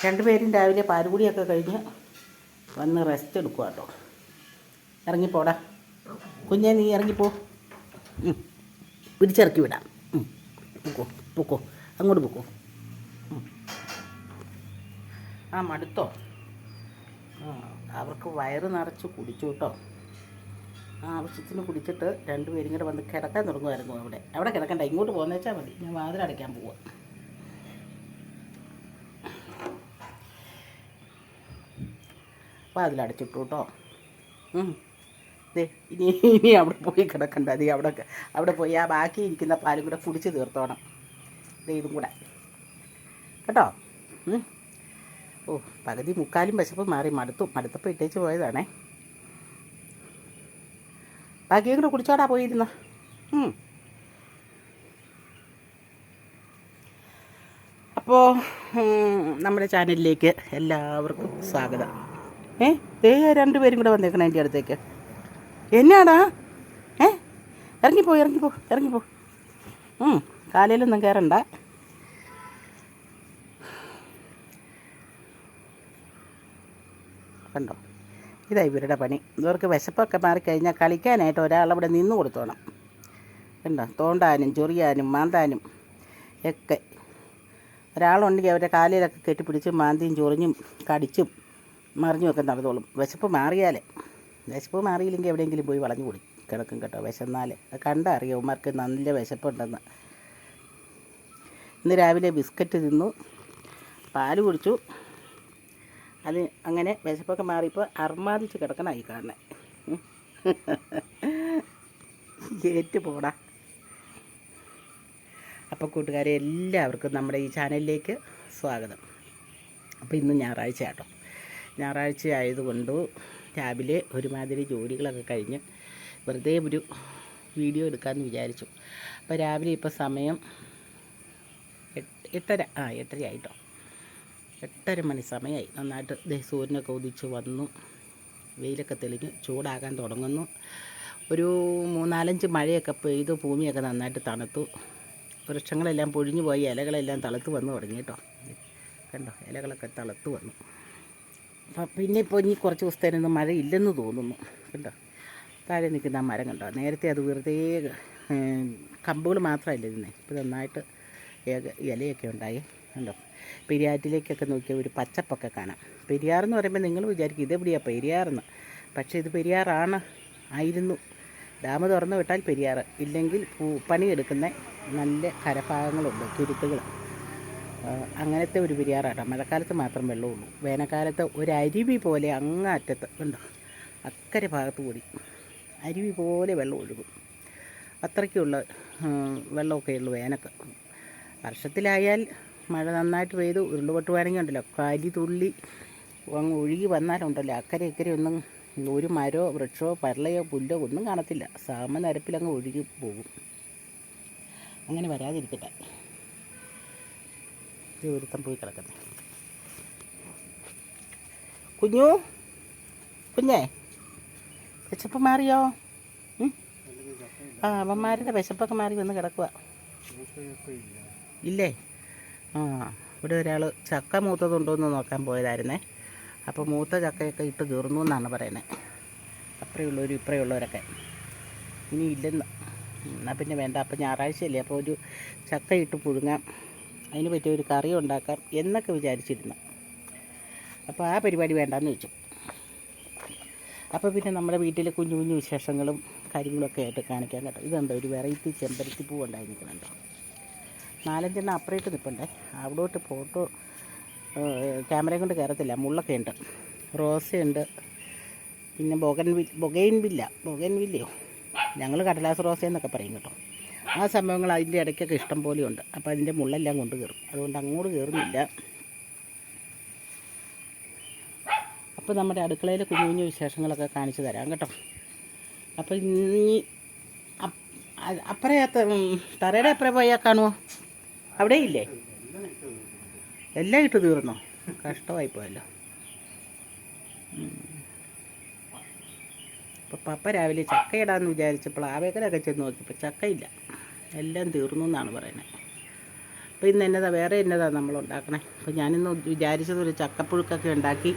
രണ്ടുപേരും രാവിലെ പാലുകുടിയൊക്കെ കഴിഞ്ഞ് വന്ന് റെസ്റ്റ് എടുക്കുക കേട്ടോ. ഇറങ്ങിപ്പോടാ കുഞ്ഞെ, നീ ഇറങ്ങിപ്പോ. പിടിച്ചിറക്കി വിടാം. പൊക്കോ പൊക്കോ, അങ്ങോട്ട് പൊക്കോ. ആ മടുത്തോ? അവർക്ക് വയറ് നിറച്ച് കുടിച്ചു കേട്ടോ. ആവശ്യത്തിന് കുടിച്ചിട്ട് രണ്ടുപേരും കൂടെ വന്ന് കിടക്കാൻ തുടങ്ങുമായിരുന്നു. അവിടെ കിടക്കണ്ട, ഇങ്ങോട്ട് പോന്നേച്ചാൽ മതി. ഞാൻ വാതിലടയ്ക്കാൻ പോവാം. വാതിലടച്ചിട്ടു കേട്ടോ. ഇനി അവിടെ പോയി കിടക്കണ്ട. അത് അവിടെ പോയി ആ ബാക്കി ഇരിക്കുന്ന പാലും കൂടെ കുടിച്ച് തീർത്തോണം. ഇതും കൂടെ കേട്ടോ. പകുതി മുക്കാലും വിശപ്പ് മാറി. മടുത്തപ്പോൾ ഇട്ടേച്ച് പോയതാണേ. ബാക്കിയും കൂടെ കുടിച്ചോടാ പോയിരുന്ന. അപ്പോൾ നമ്മുടെ ചാനലിലേക്ക് എല്ലാവർക്കും സ്വാഗതം. രണ്ടുപേരും കൂടെ വന്നേക്കണം എൻ്റെ അടുത്തേക്ക്. എന്നാടാ? ഇറങ്ങിപ്പോ. കാലയിലൊന്നും കയറണ്ട. കണ്ടോ, ഇതാ ഇവരുടെ പണി. ഇവർക്ക് വിശപ്പൊക്കെ മാറിക്കഴിഞ്ഞാൽ കളിക്കാനായിട്ട് ഒരാളവിടെ നിന്ന് കൊടുത്തോണം. കണ്ടോ, തോണ്ടാനും ചൊറിയാനും മാന്താനും ഒക്കെ ഒരാളുണ്ടെങ്കിൽ അവരുടെ കാലിലൊക്കെ കെട്ടിപ്പിടിച്ച് മാന്തിയും ചൊറിഞ്ഞും കടിച്ചും മറിഞ്ഞുമൊക്കെ നടന്നോളും. വിശപ്പ് മാറിയില്ലെങ്കിൽ എവിടെയെങ്കിലും പോയി വളഞ്ഞു കൂടി കിടക്കും കേട്ടോ. വിശന്നാൽ കണ്ടാൽ അറിയാം ഉമ്മാർക്ക് നല്ല വിശപ്പുണ്ടെന്ന്. ഇന്ന് രാവിലെ ബിസ്ക്കറ്റ് തിന്നു, പാല് കുടിച്ചു. അത് അങ്ങനെ വിശപ്പൊക്കെ മാറിയപ്പോൾ അർമാദിച്ച് കിടക്കണമായി കാണണേ. കേറ്റ് പോടാ. അപ്പോൾ കൂട്ടുകാരെ, എല്ലാവർക്കും നമ്മുടെ ഈ ചാനലിലേക്ക് സ്വാഗതം. അപ്പോൾ ഇന്ന് ഞായറാഴ്ച കേട്ടോ. ഞായറാഴ്ച ആയതുകൊണ്ട് രാവിലെ ഒരുമാതിരി ജോലികളൊക്കെ കഴിഞ്ഞ് വെറുതെ ഒരു വീഡിയോ എടുക്കാമെന്ന് വിചാരിച്ചു. അപ്പോൾ രാവിലെ ഇപ്പോൾ സമയം 8:30 ആയിട്ടോ. 8:30 മണി സമയമായി. നന്നായിട്ട് സൂര്യനൊക്കെ ഉദിച്ച് വന്നു. വെയിലൊക്കെ തെളിഞ്ഞ് ചൂടാകാൻ തുടങ്ങുന്നു. ഒരു 3-4 മഴയൊക്കെ പെയ്തു. ഭൂമിയൊക്കെ നന്നായിട്ട് തണുത്തു. വൃക്ഷങ്ങളെല്ലാം പൊഴിഞ്ഞു പോയി. ഇലകളെല്ലാം തളുത്ത് വന്നു തുടങ്ങി കേട്ടോ. കണ്ടോ, ഇലകളൊക്കെ തളുത്ത് വന്നു. അപ്പം പിന്നെ ഇപ്പോൾ ഇനി കുറച്ച് ദിവസത്തേനൊന്നും മഴ ഇല്ലെന്ന് തോന്നുന്നു. കണ്ടോ, താഴെ നിൽക്കുന്ന ആ മരം കണ്ടോ. നേരത്തെ അത് വെറുതെ കമ്പുകൾ മാത്രമല്ല ഇരുന്നേ. ഇപ്പോൾ നന്നായിട്ട് ഇലയൊക്കെ ഉണ്ടായി. കണ്ടോ, പെരിയാറ്റിലേക്കൊക്കെ നോക്കിയാൽ ഒരു പച്ചപ്പൊക്കെ കാണാം. പെരിയാറെന്ന് പറയുമ്പോൾ നിങ്ങൾ വിചാരിക്കും ഇതെവിടെയാണ് പെരിയാറെന്ന്. പക്ഷേ ഇത് ആയിരുന്നു. ഡാം തുറന്നു വിട്ടാൽ പെരിയാർ, ഇല്ലെങ്കിൽ പണിയെടുക്കുന്ന നല്ല കരഭാഗങ്ങളുണ്ട്, തുരുത്തുകൾ. അങ്ങനത്തെ ഒരു പെരിയാറാട്ടോ. മഴക്കാലത്ത് മാത്രം വെള്ളമുള്ളൂ. വേനൽക്കാലത്ത് ഒരു അരുവി പോലെ അങ്ങറ്റത്ത് ഉണ്ടോ, അക്കരെ ഭാഗത്ത് കൂടി അരുവി പോലെ വെള്ളം ഒഴുകും. അത്രയ്ക്കുള്ള വെള്ളമൊക്കെ ഉള്ളൂ വേനൽക്ക്. വർഷത്തിലായാൽ മഴ നന്നായിട്ട് പെയ്തു ഉരുളുപൊട്ട് വേണമെങ്കിൽ ഉണ്ടല്ലോ, തുള്ളി അങ്ങ് ഒഴുകി വന്നാലുണ്ടല്ലോ, അക്കരെ ഇക്കരെ ഒന്നും ഒരു മരമോ വൃക്ഷമോ പരളയോ പുല്ലോ ഒന്നും കാണത്തില്ല. സമനിരപ്പിലങ്ങ് ഒഴുകി പോകും. അങ്ങനെ വരാതിരിക്കട്ടെ. ഒരുത്തം പോയി കിടക്കുന്നത്. കുഞ്ഞേ വിശപ്പ് മാറിയോ? അവന്മാരുടെ വിശപ്പൊക്കെ മാറി വന്ന് കിടക്കുക. ഇല്ലേ? ഇവിടെ ഒരാൾ ചക്ക മൂത്തതുണ്ടോയെന്ന് നോക്കാൻ പോയതായിരുന്നേ. അപ്പോൾ മൂത്ത ചക്കയൊക്കെ ഇട്ട് തീർന്നു എന്നാണ് പറയുന്നത്. അപ്പുറയുള്ളവരും ഇപ്പുറയുള്ളവരൊക്കെ. ഇനി ഇല്ലെന്ന്. എന്നാൽ പിന്നെ വേണ്ട. അപ്പോൾ ഞായറാഴ്ചയല്ലേ, അപ്പോൾ ഒരു ചക്ക ഇട്ട് പുഴുങ്ങാം, അതിന് പറ്റിയ ഒരു കറി ഉണ്ടാക്കാം എന്നൊക്കെ വിചാരിച്ചിരുന്നു. അപ്പോൾ ആ പരിപാടി വേണ്ടാന്ന് വെച്ചു. അപ്പോൾ പിന്നെ നമ്മുടെ വീട്ടിലെ കുഞ്ഞു കുഞ്ഞു വിശേഷങ്ങളും കാര്യങ്ങളൊക്കെ ആയിട്ട് കാണിക്കാൻ കേട്ടോ. ഇതുണ്ട്, ഒരു വെറൈറ്റി ചെമ്പരത്തി പൂവ് ഉണ്ടായി നിൽക്കുന്നുണ്ടോ. 4-5 അപ്പുറയിട്ട് നിൽപ്പുണ്ടേ. അവിടോട്ട് ഫോട്ടോ ക്യാമറയും കൊണ്ട് കയറത്തില്ല. മുള്ളൊക്കെ ഉണ്ട്. റോസയുണ്ട്, പിന്നെ ബൊഗൈൻവില്ലയോ ഞങ്ങൾ കടലാസ് റോസ എന്നൊക്കെ പറയും കേട്ടോ. ആ സംഭവങ്ങൾ അതിൻ്റെ ഇടയ്ക്കൊക്കെ ഇഷ്ടം പോലെ ഉണ്ട്. അപ്പോൾ അതിൻ്റെ മുള്ളെല്ലാം കൊണ്ട് കയറും. അതുകൊണ്ട് അങ്ങോട്ട് കയറുന്നില്ല. അപ്പോൾ നമ്മുടെ അടുക്കളയിലെ കുഞ്ഞു കുഞ്ഞു വിശേഷങ്ങളൊക്കെ കാണിച്ചു തരാം കേട്ടോ. അപ്പോൾ ഇനി തറയുടെ അപ്പുറം പോയാൽ കാണുമോ? അവിടെ ഇല്ലേ? എല്ലാം ഇട്ട് തീർന്നോ? കഷ്ടമായിപ്പോയല്ലോ. അപ്പോൾ പപ്പ രാവിലെ ചക്ക ഇടാമെന്ന് വിചാരിച്ചപ്പോൾ ആവേക്കലൊക്കെ ചെന്ന് നോക്കിയപ്പോൾ ചക്കയില്ല, എല്ലാം തീർന്നു എന്നാണ് പറയുന്നത്. അപ്പോൾ ഇന്ന് വേറെ എന്നതാണ് നമ്മൾ ഉണ്ടാക്കണേ. അപ്പോൾ ഞാനിന്ന് വിചാരിച്ചത് ഒരു ചക്കപ്പുഴുക്കൊക്കെ ഉണ്ടാക്കി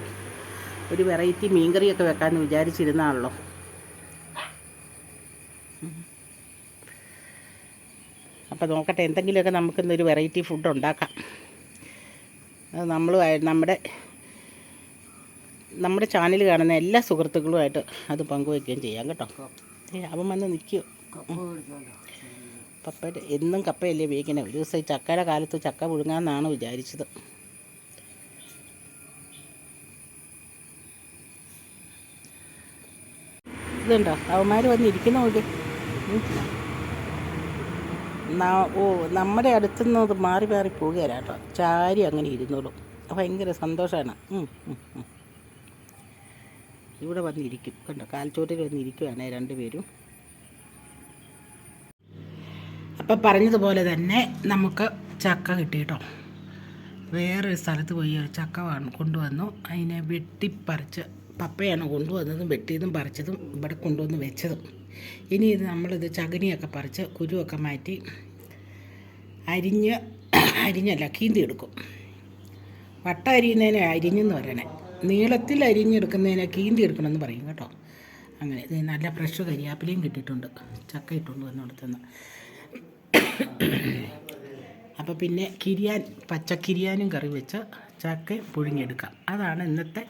ഒരു വെറൈറ്റി മീൻകറിയൊക്കെ വെക്കാമെന്ന് വിചാരിച്ചിരുന്നാണല്ലോ. അപ്പോൾ നോക്കട്ടെ, എന്തെങ്കിലുമൊക്കെ നമുക്കിന്നൊരു വെറൈറ്റി ഫുഡ് ഉണ്ടാക്കാം. അത് നമ്മുടെ ചാനൽ കാണുന്ന എല്ലാ സുഹൃത്തുക്കളുമായിട്ട് അത് പങ്കുവയ്ക്കുകയും ചെയ്യാം കേട്ടോ. അവൻ വന്ന് നിൽക്കുമോ? പപ്പയുടെ എന്നും കപ്പയല്ലേ ഉപയോഗിക്കുന്നത്. ഒരു ദിവസം ഈ ചക്കയുടെ കാലത്ത് ചക്ക പുഴുങ്ങാമെന്നാണ് വിചാരിച്ചത്. ഇതുണ്ടോ അവന്മാർ വന്നിരിക്കുന്ന നോക്കി. നമ്മുടെ അടുത്തുനിന്ന് അത് മാറി മാറി പോവുകയാണ് കേട്ടോ. ചാരി അങ്ങനെ ഇരുന്നോളൂ. ഭയങ്കര സന്തോഷമാണ്. ഇവിടെ വന്നിരിക്കും കണ്ടോ, കാൽച്ചോട്ടിൽ വന്നിരിക്കുകയാണ് രണ്ടുപേരും. അപ്പം പറഞ്ഞതുപോലെ തന്നെ നമുക്ക് ചക്ക കിട്ടി കേട്ടോ. വേറൊരു സ്ഥലത്ത് പോയി ചക്ക കൊണ്ടുവന്നു. അതിനെ വെട്ടിപ്പറിച്ച് പപ്പയാണ് കൊണ്ടുവന്നതും വെട്ടിയതും പറിച്ചതും ഇവിടെ കൊണ്ടുവന്ന് വെച്ചതും. ഇനി നമ്മളിത് ചകിനിയൊക്കെ പറിച്ച് കുരുവൊക്കെ മാറ്റി അരിഞ്ഞല്ല കീന്തി എടുക്കും. വട്ട അരിയുന്നതിനെ അരിഞ്ഞെന്ന് പറയണേ, നീളത്തിൽ അരിഞ്ഞെടുക്കുന്നതിനെ കീന്തി എടുക്കണമെന്ന് പറയും കേട്ടോ. അങ്ങനെ ഇത് നല്ല ഫ്രഷ് കരിയാപ്പിലയും കിട്ടിയിട്ടുണ്ട് ചക്ക ഇട്ടുകൊണ്ട് വന്നിടത്തുനിന്ന്. അപ്പോൾ പിന്നെ പച്ചക്കിരിയാനും കറി വെച്ച് ചക്ക പുഴുങ്ങിയെടുക്കാം. അതാണ് ഇന്നത്തെ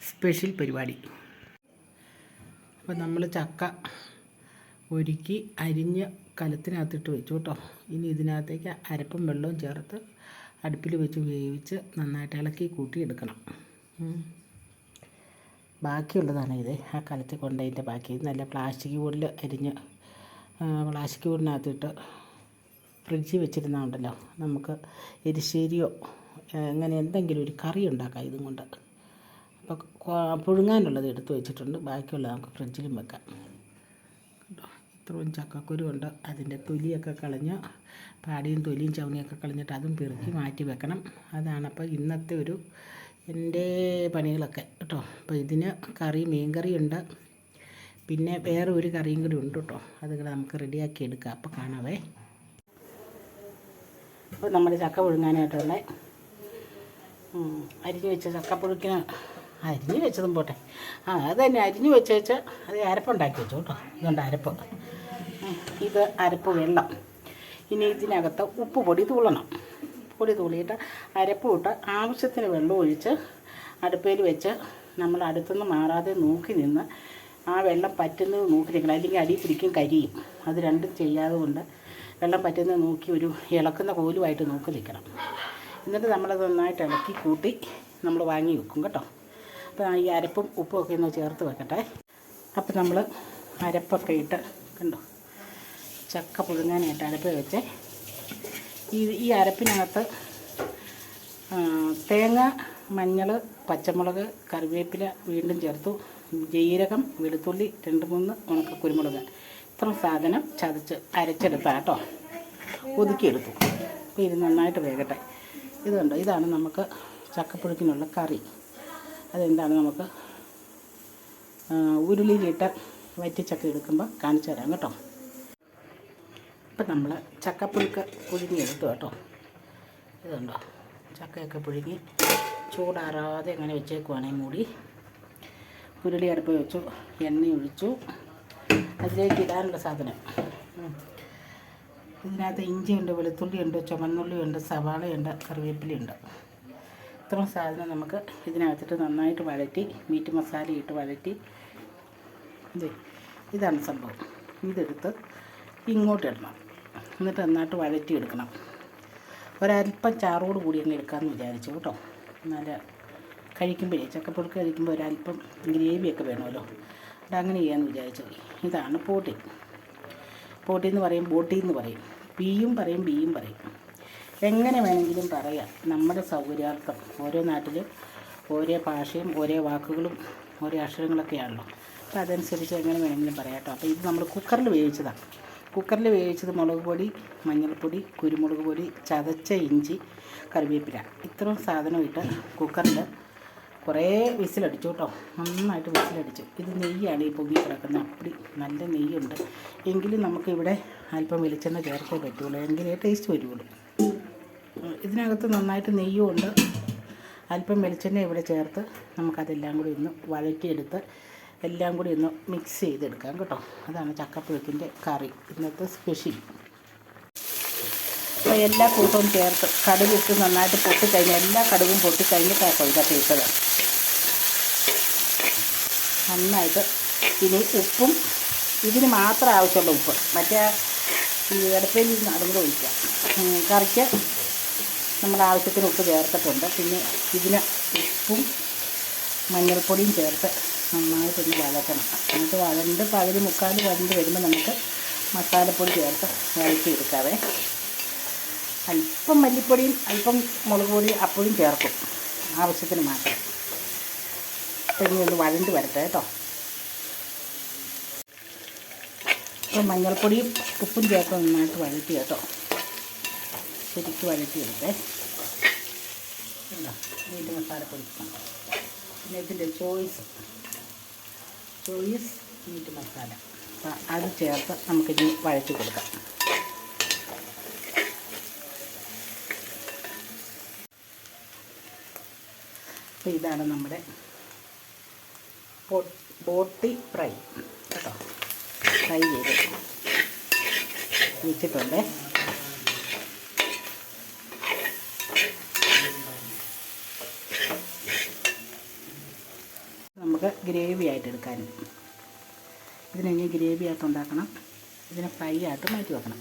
സ്പെഷ്യൽ പരിപാടി. അപ്പോൾ നമ്മൾ ചക്ക ഒരുക്കി അരിഞ്ഞ് കലത്തിനകത്തിട്ട് വെച്ചു കേട്ടോ. ഇനി ഇതിനകത്തേക്ക് അരപ്പും വെള്ളവും ചേർത്ത് അടുപ്പിൽ വെച്ച് വേവിച്ച് നന്നായിട്ട് ഇളക്കി കൂട്ടിയെടുക്കണം. ബാക്കിയുള്ളതാണ് ഇത്. ആ കലത്തിൽ കൊണ്ടതിൻ്റെ ബാക്കി നല്ല പ്ലാസ്റ്റിക് ബോർഡിൽ അരിഞ്ഞ് പ്ലാസ്റ്റിക് ബോർഡിനകത്തിട്ട് ഫ്രിഡ്ജിൽ വെച്ചിരുന്നുണ്ടല്ലോ, നമുക്ക് എരിശ്ശേരിയോ അങ്ങനെ എന്തെങ്കിലും ഒരു കറി ഉണ്ടാക്കാം ഇതും കൊണ്ട്. അപ്പോൾ പുഴുങ്ങാനുള്ളത് എടുത്ത് വെച്ചിട്ടുണ്ട്, ബാക്കിയുള്ളത് നമുക്ക് ഫ്രിഡ്ജിലും വെക്കാം. ഇത്രയും ചക്കക്കുരു ഉണ്ട്. അതിൻ്റെ തൊലിയൊക്കെ കളഞ്ഞ് പാടിയും തൊലിയും ചവണിയൊക്കെ കളഞ്ഞിട്ട് അതും പെറുക്കി മാറ്റി വെക്കണം. അതാണപ്പോൾ ഇന്നത്തെ എൻ്റെ പണികളൊക്കെ കേട്ടോ. അപ്പോൾ ഇതിന് മീൻകറി ഉണ്ട്, പിന്നെ വേറെ ഒരു കറിയും കൂടി ഉണ്ട് കേട്ടോ. അതുകൂടെ നമുക്ക് റെഡിയാക്കി എടുക്കാം. അപ്പോൾ കാണാവേ. അപ്പോൾ നമ്മുടെ ചക്ക പുഴുങ്ങാനായിട്ടുള്ള അരിഞ്ഞ് വെച്ച ചക്കപ്പുഴുക്കിന് അരിഞ്ഞ് വെച്ചതും പോട്ടെ. അത് തന്നെ അരിഞ്ഞ് വെച്ച് അത് അരപ്പുണ്ടാക്കി വെച്ചു കേട്ടോ. ഇതുകൊണ്ട് അരപ്പ്. ഇത് അരപ്പ് വെള്ളം. ഇനി ഇതിനകത്ത് ഉപ്പ് പൊടി തൂളണം. പൊടി തൂളിയിട്ട് അരപ്പ് ഇട്ട് ആവശ്യത്തിന് വെള്ളം ഒഴിച്ച് അടുപ്പയിൽ വെച്ച് നമ്മൾ അടുത്തുനിന്ന് മാറാതെ നോക്കി നിന്ന് ആ വെള്ളം പറ്റുന്നത് നോക്കി നിൽക്കണം. അല്ലെങ്കിൽ അടി പിടിക്കും, കരിയും. അത് രണ്ടും ചെയ്യാതെ കൊണ്ട് വെള്ളം പറ്റുന്നത് നോക്കി ഒരു ഇളക്കുന്ന കോലുമായിട്ട് നോക്കി നിൽക്കണം. എന്നിട്ട് നമ്മളത് നന്നായിട്ട് ഇളക്കി കൂട്ടി നമ്മൾ വാങ്ങി വെക്കും കേട്ടോ. അപ്പോൾ ഈ അരപ്പും ഉപ്പും ഒക്കെ ഒന്ന് ചേർത്ത് വെക്കട്ടെ. അപ്പോൾ നമ്മൾ അരപ്പൊക്കെ ഇട്ട് കണ്ടോ, ചക്ക പുഴുങ്ങാനായിട്ട് അരപ്പ് വെച്ച് ഈ അരപ്പിനകത്ത് തേങ്ങ, മഞ്ഞൾ, പച്ചമുളക്, കറിവേപ്പില വീണ്ടും ചേർത്തു, ജീരകം, വെളുത്തുള്ളി, 2-3 ഉണക്ക കുരുമുളക്, ഇത്ര സാധനം ചതച്ച് അരച്ചെടുത്താൽ കേട്ടോ, ഒതുക്കിയെടുത്തു. അപ്പോൾ ഇത് നന്നായിട്ട് വേകട്ടെ. ഇതുണ്ട്, ഇതാണ് നമുക്ക് ചക്കപ്പുഴുക്കിനുള്ള കറി. അതെന്താണ് നമുക്ക് ഉരുളിയിലിട്ട് വറ്റിച്ചക്ക എടുക്കുമ്പോൾ കാണിച്ചു തരാം കേട്ടോ. ഇപ്പം നമ്മൾ ചക്കപ്പുഴുക്ക് പുഴുങ്ങിയെടുത്തു കേട്ടോ. ഇതുണ്ടോ, ചക്കയൊക്കെ പുഴുങ്ങി ചൂടാറാതെ അങ്ങനെ വെച്ചേക്കുവാണെങ്കിൽ മൂടി ഉരുളി അടുപ്പ് വെച്ചു, എണ്ണ ഒഴിച്ചു. അതിലേക്ക് ഇടാനുള്ള സാധനം ഇതിനകത്ത് ഇഞ്ചിയുണ്ട്, വെളുത്തുള്ളിയുണ്ട്, ചുമന്നുള്ളിയുണ്ട്, സവാളയുണ്ട്, കറിവേപ്പിലയുണ്ട്. ഇത്രയും സാധനം നമുക്ക് ഇതിനകത്തിട്ട് നന്നായിട്ട് വഴറ്റി മീറ്റ് മസാല ഇട്ട് വഴറ്റി ഇതാണ് സംഭവം. ഇതെടുത്ത് ഇങ്ങോട്ട് ഇടണം. എന്നിട്ട് നന്നായിട്ട് വഴറ്റിയെടുക്കണം. ഒരല്പം ചാറോട് കൂടി അങ്ങ് എടുക്കാമെന്ന് വിചാരിച്ചു കേട്ടോ. നല്ല കഴിക്കുമ്പോഴേ ചക്കപ്പുഴുക്ക് കഴിക്കുമ്പോൾ ഒരല്പം ഗ്രേവിയൊക്കെ വേണമല്ലോ. അതങ്ങനെ ചെയ്യാമെന്ന് വിചാരിച്ചു. ഇതാണ് പോട്ടി. പോട്ടി എന്ന് പറയും, ബോട്ടി എന്ന് പറയും, പിയും പറയും, ബിയും പറയും. എങ്ങനെ വേണമെങ്കിലും പറയാം. നമ്മുടെ സൗകര്യാർത്ഥം. ഓരോ നാട്ടിലും ഓരോ ഭാഷയും ഓരോ വാക്കുകളും ഓരോ അക്ഷരങ്ങളൊക്കെയാണല്ലോ. അപ്പോൾ അതനുസരിച്ച് എങ്ങനെ വേണമെങ്കിലും പറയാം കേട്ടോ. അപ്പോൾ ഇത് നമ്മൾ കുക്കറിൽ വേവിച്ചതാണ്. കുക്കറിൽ വേവിച്ചത് മുളക് പൊടി, മഞ്ഞൾപ്പൊടി, കുരുമുളക് പൊടി, ചതച്ച ഇഞ്ചി, കറിവേപ്പില, ഇത്രയും സാധനം ഇട്ട് കുക്കറിൽ കുറേ വിസിലടിച്ചു കേട്ടോ. നന്നായിട്ട് വിസിലടിച്ചു. ഇത് നെയ്യാണ് ഈ പൊങ്ങി കിടക്കുന്നത്. അപ്പടി നല്ല നെയ്യുണ്ട്. എങ്കിലും നമുക്കിവിടെ അല്പം വെളിച്ചെണ്ണ ചേർത്തേ പറ്റുള്ളൂ, എങ്കിലേ ടേസ്റ്റ് വരുള്ളൂ. ഇതിനകത്ത് നന്നായിട്ട് നെയ്യും ഉണ്ട്, അല്പം വെളിച്ചെണ്ണ ഇവിടെ ചേർത്ത് നമുക്കതെല്ലാം കൂടി ഒന്ന് വഴറ്റിയെടുത്ത് എല്ലാം കൂടി ഒന്ന് മിക്സ് ചെയ്തെടുക്കാം കേട്ടോ. അതാണ് ചക്കപ്പുഴുക്കിൻ്റെ കറി ഇന്നത്തെ സ്പെഷ്യൽ. അപ്പോൾ എല്ലാ കൂട്ടവും ചേർത്ത് കടുകിട്ട് നന്നായിട്ട് പൊട്ടിക്കഴിഞ്ഞ് എല്ലാ കടുകും പൊട്ടിക്കഴിഞ്ഞിട്ടാണ് ഇതൊക്കെ ഇട്ടത്. നന്നായിട്ട് ഇനി ഉപ്പും ഇതിന് മാത്രം ആവശ്യമുള്ള ഉപ്പ്, മറ്റേ ഈ അടുപ്പയിൽ നിന്ന് അതും കൂടെ ഒഴിക്കാം. കറിക്ക് നമ്മുടെ ആവശ്യത്തിന് ഉപ്പ് ചേർത്തിട്ടുണ്ട്. പിന്നെ ഇതിന് ഉപ്പും മഞ്ഞൾപ്പൊടിയും ചേർത്ത് നന്നായിട്ടൊന്ന് വഴറ്റണം. എന്നിട്ട് വഴണ്ട് പകുതി മുക്കാൽ വഴണ്ട് വരുമ്പോൾ നമുക്ക് മസാലപ്പൊടി ചേർത്ത് വഴറ്റിയെടുക്കാവേ. അല്പം മല്ലിപ്പൊടിയും അല്പം മുളക് പൊടിയും അപ്പോഴും ചേർക്കും, ആവശ്യത്തിന് മാത്രം. അപ്പോൾ ഇനി ഒന്ന് വഴണ്ട് വരട്ടെ കേട്ടോ. അപ്പോൾ മഞ്ഞൾപ്പൊടിയും ഉപ്പും ചേർത്ത് നന്നായിട്ട് വഴറ്റി കേട്ടോ, ശരിക്കും വഴറ്റിയെടുത്തേ. മീറ്റ് മസാലപ്പൊടി, പിന്നെ ഇതിൻ്റെ ചോയ്സ് മീറ്റ് മസാല, അത് ചേർത്ത് നമുക്കിനി വഴറ്റി കൊടുക്കാം. അപ്പോൾ ഇതാണ് നമ്മുടെ ബോട്ടി ഫ്രൈ കേട്ടോ. ഫ്രൈ ചെയ്ത് വെച്ചിട്ടുണ്ട്. നമുക്ക് ഗ്രേവി ആയിട്ട് എടുക്കാനും, ഇതിനെ ഗ്രേവി ആയിട്ട് ഉണ്ടാക്കണം, ഇതിനെ ഫ്രൈ ആയിട്ട് മാറ്റി വെക്കണം.